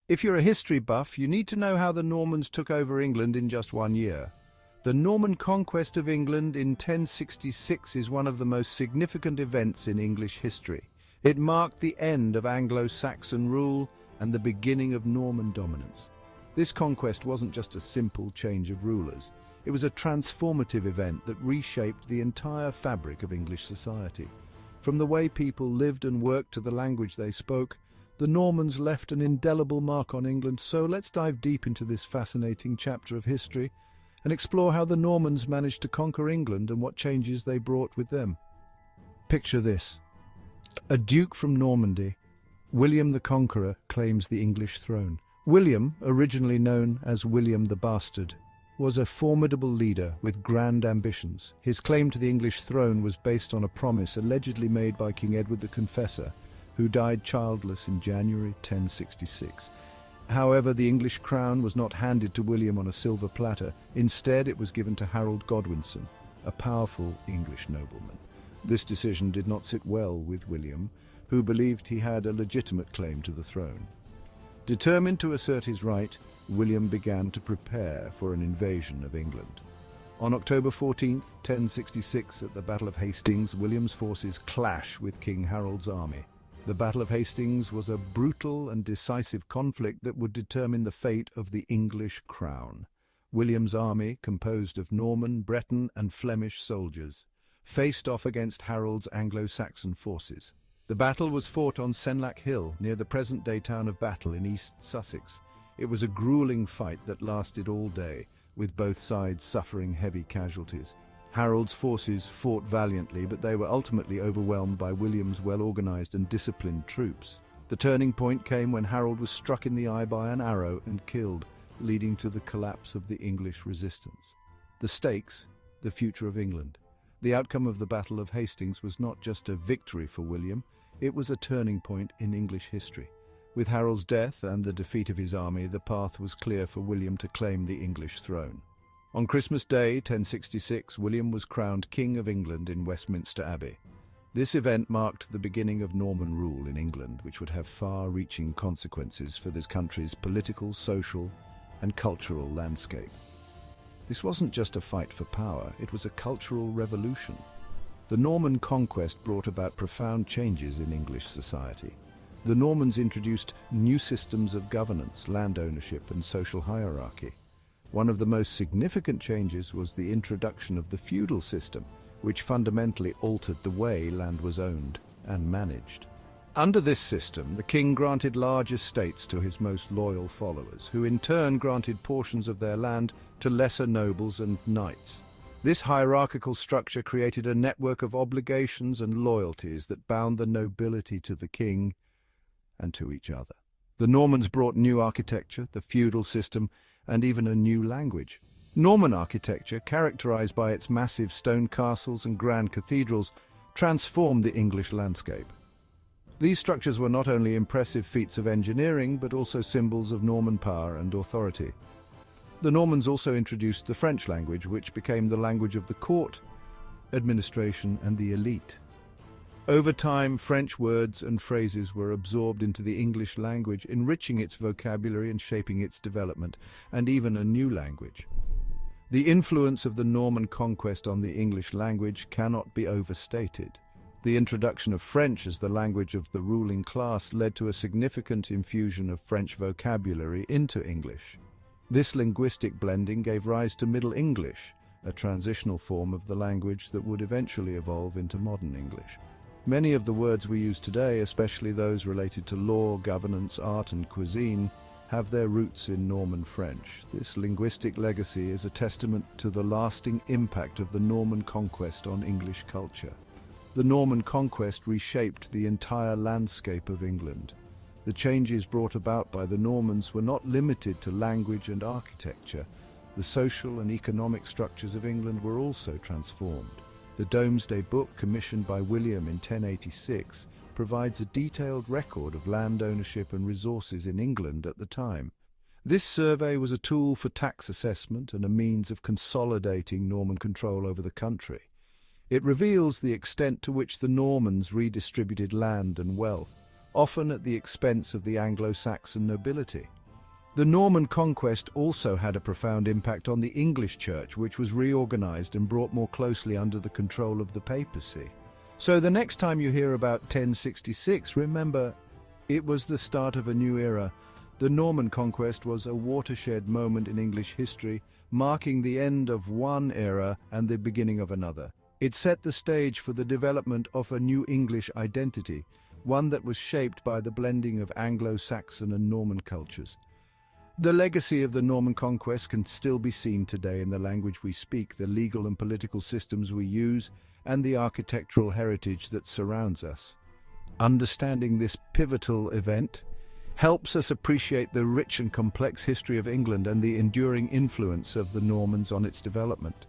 If you're a history buff, you need to know how the Normans took over England in just 1 year. The Norman Conquest of England in 1066 is one of the most significant events in English history. It marked the end of Anglo-Saxon rule and the beginning of Norman dominance. This conquest wasn't just a simple change of rulers. It was a transformative event that reshaped the entire fabric of English society. From the way people lived and worked to the language they spoke, the Normans left an indelible mark on England. So let's dive deep into this fascinating chapter of history and explore how the Normans managed to conquer England and what changes they brought with them. Picture this. A duke from Normandy, William the Conqueror, claims the English throne. William, originally known as William the Bastard, was a formidable leader with grand ambitions. His claim to the English throne was based on a promise allegedly made by King Edward the Confessor, who died childless in January 1066. However, the English crown was not handed to William on a silver platter. Instead, it was given to Harold Godwinson, a powerful English nobleman. This decision did not sit well with William, who believed he had a legitimate claim to the throne. Determined to assert his right, William began to prepare for an invasion of England. On October 14, 1066, at the Battle of Hastings, William's forces clash with King Harold's army. The Battle of Hastings was a brutal and decisive conflict that would determine the fate of the English crown. William's army, composed of Norman, Breton, and Flemish soldiers, faced off against Harold's Anglo-Saxon forces. The battle was fought on Senlac Hill, near the present-day town of Battle in East Sussex. It was a grueling fight that lasted all day, with both sides suffering heavy casualties. Harold's forces fought valiantly, but they were ultimately overwhelmed by William's well-organized and disciplined troops. The turning point came when Harold was struck in the eye by an arrow and killed, leading to the collapse of the English resistance. The stakes, the future of England. The outcome of the Battle of Hastings was not just a victory for William, it was a turning point in English history. With Harold's death and the defeat of his army, the path was clear for William to claim the English throne. On Christmas Day, 1066, William was crowned King of England in Westminster Abbey. This event marked the beginning of Norman rule in England, which would have far-reaching consequences for this country's political, social, and cultural landscape. This wasn't just a fight for power, it was a cultural revolution. The Norman Conquest brought about profound changes in English society. The Normans introduced new systems of governance, land ownership, and social hierarchy. One of the most significant changes was the introduction of the feudal system, which fundamentally altered the way land was owned and managed. Under this system, the king granted large estates to his most loyal followers, who in turn granted portions of their land to lesser nobles and knights. This hierarchical structure created a network of obligations and loyalties that bound the nobility to the king and to each other. The Normans brought new architecture, the feudal system, and even a new language. Norman architecture, characterized by its massive stone castles and grand cathedrals, transformed the English landscape. These structures were not only impressive feats of engineering, but also symbols of Norman power and authority. The Normans also introduced the French language, which became the language of the court, administration, and the elite. Over time, French words and phrases were absorbed into the English language, enriching its vocabulary and shaping its development, and even a new language. The influence of the Norman conquest on the English language cannot be overstated. The introduction of French as the language of the ruling class led to a significant infusion of French vocabulary into English. This linguistic blending gave rise to Middle English, a transitional form of the language that would eventually evolve into modern English. Many of the words we use today, especially those related to law, governance, art, and cuisine, have their roots in Norman French. This linguistic legacy is a testament to the lasting impact of the Norman conquest on English culture. The Norman conquest reshaped the entire landscape of England. The changes brought about by the Normans were not limited to language and architecture. The social and economic structures of England were also transformed. The Domesday Book, commissioned by William in 1086, provides a detailed record of land ownership and resources in England at the time. This survey was a tool for tax assessment and a means of consolidating Norman control over the country. It reveals the extent to which the Normans redistributed land and wealth, often at the expense of the Anglo-Saxon nobility. The Norman Conquest also had a profound impact on the English Church, which was reorganized and brought more closely under the control of the papacy. So the next time you hear about 1066, remember, it was the start of a new era. The Norman Conquest was a watershed moment in English history, marking the end of one era and the beginning of another. It set the stage for the development of a new English identity, one that was shaped by the blending of Anglo-Saxon and Norman cultures. The legacy of the Norman Conquest can still be seen today in the language we speak, the legal and political systems we use, and the architectural heritage that surrounds us. Understanding this pivotal event helps us appreciate the rich and complex history of England and the enduring influence of the Normans on its development.